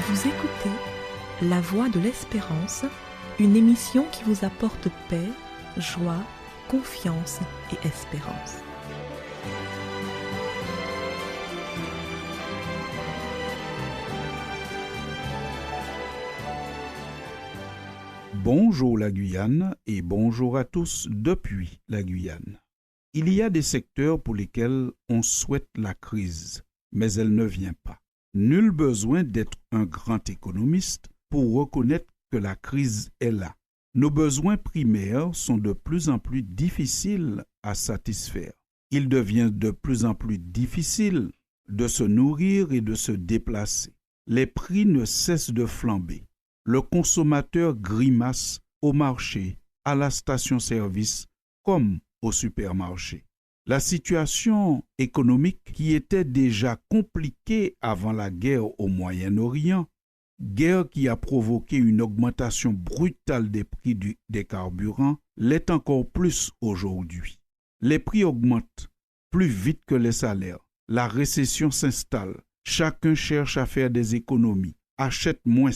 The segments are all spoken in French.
Vous écoutez La Voix de l'Espérance, une émission qui vous apporte paix, joie, confiance et espérance. Bonjour la Guyane et bonjour à tous depuis la Guyane. Il y a des secteurs pour lesquels on souhaite la crise, mais elle ne vient pas. Nul besoin d'être un grand économiste pour reconnaître que la crise est là. Nos besoins primaires sont de plus en plus difficiles à satisfaire. Il devient de plus en plus difficile de se nourrir et de se déplacer. Les prix ne cessent de flamber. Le consommateur grimace au marché, à la station-service comme au supermarché. La situation économique qui était déjà compliquée avant la guerre au Moyen-Orient, guerre qui a provoqué une augmentation brutale des prix des carburants, l'est encore plus aujourd'hui. Les prix augmentent plus vite que les salaires. La récession s'installe. Chacun cherche à faire des économies, achète moins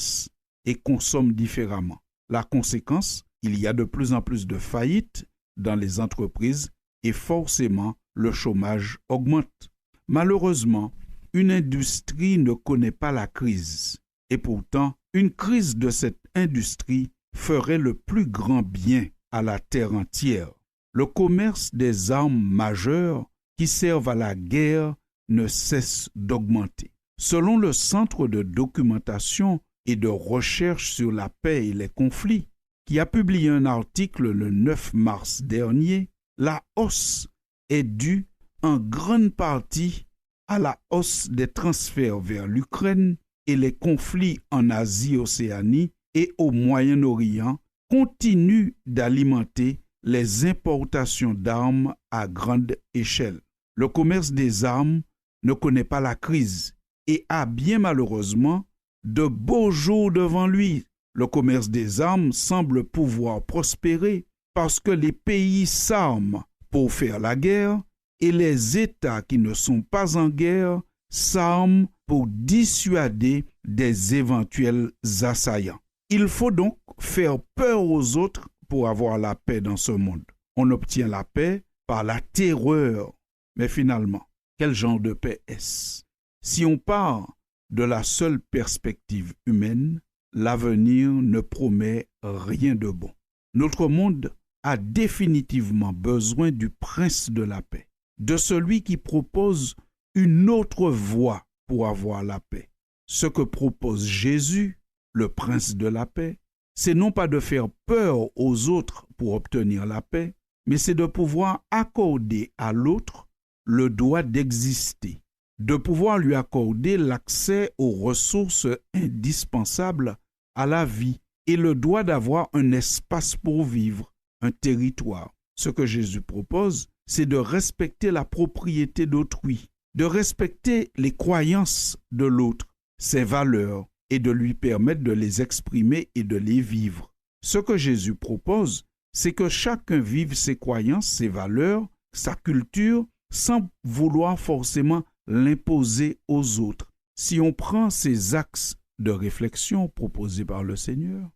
et consomme différemment. La conséquence, il y a de plus en plus de faillites dans les entreprises et forcément le chômage augmente. Malheureusement, une industrie ne connaît pas la crise et pourtant, une crise de cette industrie ferait le plus grand bien à la terre entière. Le commerce des armes majeures qui servent à la guerre ne cesse d'augmenter. Selon le Centre de documentation et de recherche sur la paix et les conflits, qui a publié un article le 9 mars dernier, la hausse est due en grande partie à la hausse des transferts vers l'Ukraine et les conflits en Asie-Océanie et au Moyen-Orient continuent d'alimenter les importations d'armes à grande échelle. Le commerce des armes ne connaît pas la crise et a bien malheureusement de beaux jours devant lui. Le commerce des armes semble pouvoir prospérer parce que les pays s'arment pour faire la guerre et les États qui ne sont pas en guerre s'arment pour dissuader des éventuels assaillants. Il faut donc faire peur aux autres pour avoir la paix dans ce monde. On obtient la paix par la terreur. Mais finalement, quel genre de paix est-ce? Si on part de la seule perspective humaine, l'avenir ne promet rien de bon. Notre monde a définitivement besoin du prince de la paix, de celui qui propose une autre voie pour avoir la paix. Ce que propose Jésus, le prince de la paix, c'est non pas de faire peur aux autres pour obtenir la paix, mais c'est de pouvoir accorder à l'autre le droit d'exister, de pouvoir lui accorder l'accès aux ressources indispensables à la vie et le droit d'avoir un espace pour vivre, un territoire. Ce que Jésus propose, c'est de respecter la propriété d'autrui, de respecter les croyances de l'autre, ses valeurs, et de lui permettre de les exprimer et de les vivre. Ce que Jésus propose, c'est que chacun vive ses croyances, ses valeurs, sa culture, sans vouloir forcément l'imposer aux autres. Si on prend ces axes de réflexion proposés par le Seigneur,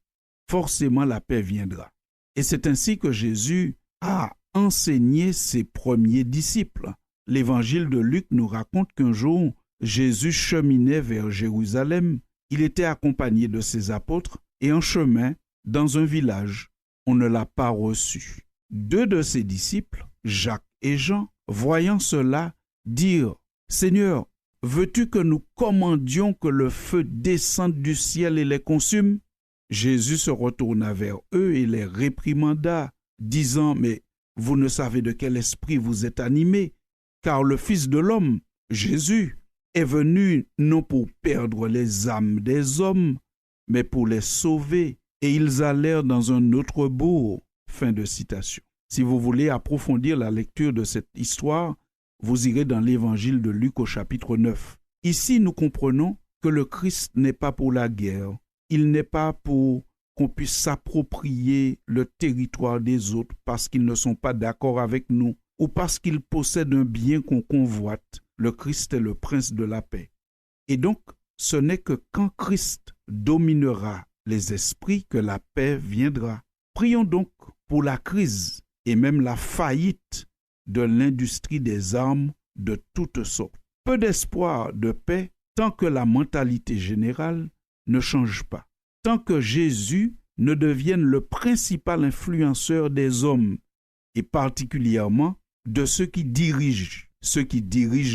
forcément la paix viendra. Et c'est ainsi que Jésus a enseigné ses premiers disciples. L'évangile de Luc nous raconte qu'un jour, Jésus cheminait vers Jérusalem. Il était accompagné de ses apôtres et en chemin, dans un village, on ne l'a pas reçu. Deux de ses disciples, Jacques et Jean, voyant cela, dirent « Seigneur, veux-tu que nous commandions que le feu descende du ciel et les consume ?» Jésus se retourna vers eux et les réprimanda, disant « Mais vous ne savez de quel esprit vous êtes animés, car le Fils de l'homme, Jésus, est venu non pour perdre les âmes des hommes, mais pour les sauver. » Et ils allèrent dans un autre bourg. Fin de citation. Si vous voulez approfondir la lecture de cette histoire, vous irez dans l'évangile de Luc au chapitre 9. Ici, nous comprenons que le Christ n'est pas pour la guerre. Il n'est pas pour qu'on puisse s'approprier le territoire des autres parce qu'ils ne sont pas d'accord avec nous ou parce qu'ils possèdent un bien qu'on convoite. Le Christ est le prince de la paix. Et donc, ce n'est que quand Christ dominera les esprits que la paix viendra. Prions donc pour la crise et même la faillite de l'industrie des armes de toutes sortes. Peu d'espoir de paix tant que la mentalité générale ne change pas, tant que Jésus ne devienne le principal influenceur des hommes et particulièrement de ceux qui dirigent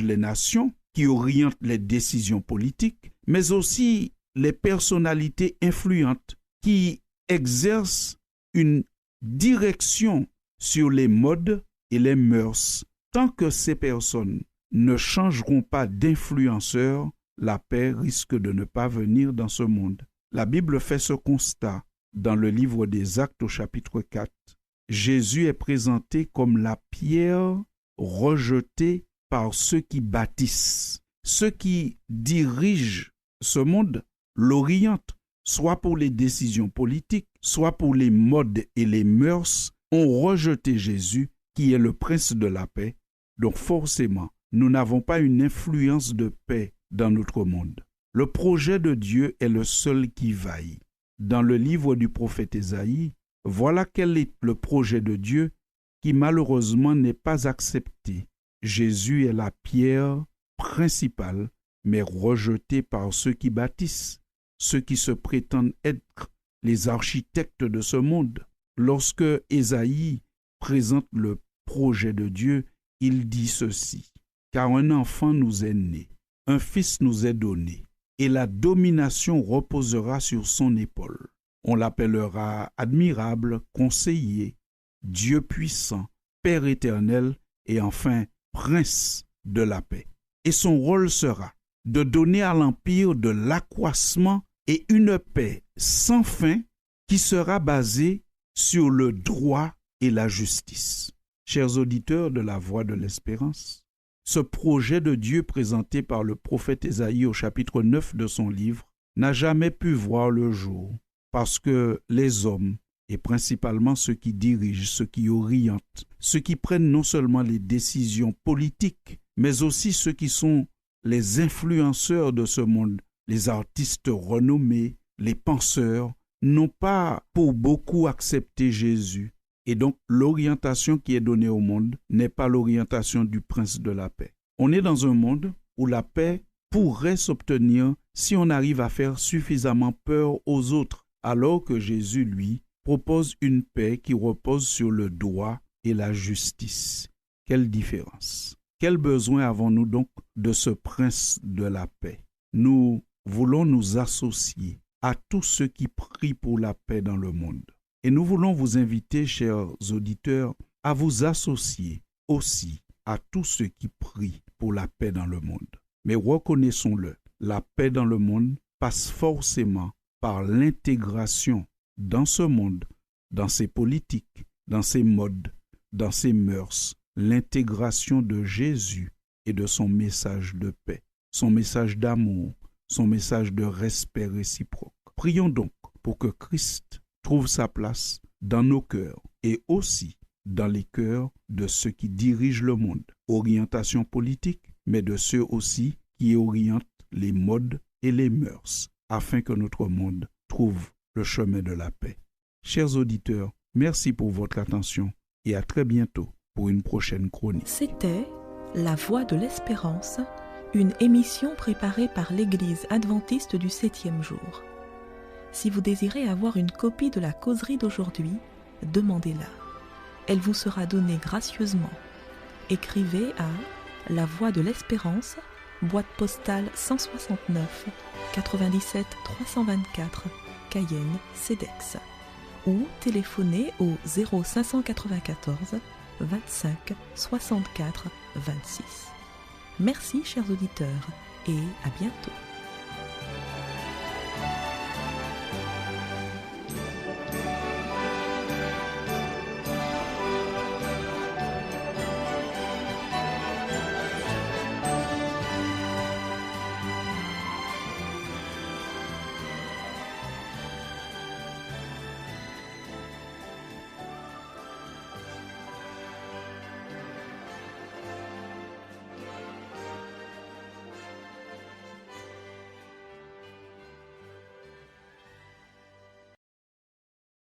les nations, qui orientent les décisions politiques, mais aussi les personnalités influentes qui exercent une direction sur les modes et les mœurs. Tant que ces personnes ne changeront pas d'influenceurs, la paix risque de ne pas venir dans ce monde. La Bible fait ce constat dans le livre des Actes au chapitre 4. Jésus est présenté comme la pierre rejetée par ceux qui bâtissent. Ceux qui dirigent ce monde l'orientent, soit pour les décisions politiques, soit pour les modes et les mœurs, ont rejeté Jésus, qui est le prince de la paix. Donc forcément, nous n'avons pas une influence de paix dans notre monde. Le projet de Dieu est le seul qui vaille. Dans le livre du prophète Ésaïe, voilà quel est le projet de Dieu qui malheureusement n'est pas accepté. Jésus est la pierre principale, mais rejetée par ceux qui bâtissent, ceux qui se prétendent être les architectes de ce monde. Lorsque Ésaïe présente le projet de Dieu, il dit ceci: « Car un enfant nous est né, un fils nous est donné, et la domination reposera sur son épaule. On l'appellera admirable, conseiller, Dieu puissant, Père éternel, et enfin prince de la paix. Et son rôle sera de donner à l'empire de l'accroissement et une paix sans fin qui sera basée sur le droit et la justice. » Chers auditeurs de la Voix de l'Espérance, ce projet de Dieu présenté par le prophète Ésaïe au chapitre 9 de son livre n'a jamais pu voir le jour parce que les hommes, et principalement ceux qui dirigent, ceux qui orientent, ceux qui prennent non seulement les décisions politiques, mais aussi ceux qui sont les influenceurs de ce monde, les artistes renommés, les penseurs, n'ont pas pour beaucoup accepté Jésus. Et donc, l'orientation qui est donnée au monde n'est pas l'orientation du prince de la paix. On est dans un monde où la paix pourrait s'obtenir si on arrive à faire suffisamment peur aux autres, alors que Jésus, lui, propose une paix qui repose sur le droit et la justice. Quelle différence! Quel besoin avons-nous donc de ce prince de la paix? Nous voulons nous associer à tous ceux qui prient pour la paix dans le monde. Et nous voulons vous inviter, chers auditeurs, à vous associer aussi à tous ceux qui prient pour la paix dans le monde. Mais reconnaissons-le, la paix dans le monde passe forcément par l'intégration dans ce monde, dans ses politiques, dans ses modes, dans ses mœurs, l'intégration de Jésus et de son message de paix, son message d'amour, son message de respect réciproque. Prions donc pour que Christ trouve sa place dans nos cœurs et aussi dans les cœurs de ceux qui dirigent le monde. Orientation politique, mais de ceux aussi qui orientent les modes et les mœurs, afin que notre monde trouve le chemin de la paix. Chers auditeurs, merci pour votre attention et à très bientôt pour une prochaine chronique. C'était La Voix de l'Espérance, une émission préparée par l'Église adventiste du 7e jour. Si vous désirez avoir une copie de la causerie d'aujourd'hui, demandez-la. Elle vous sera donnée gracieusement. Écrivez à La Voix de l'Espérance, boîte postale 169 97 324, Cayenne, CEDEX, ou téléphonez au 0594 25 64 26. Merci chers auditeurs et à bientôt.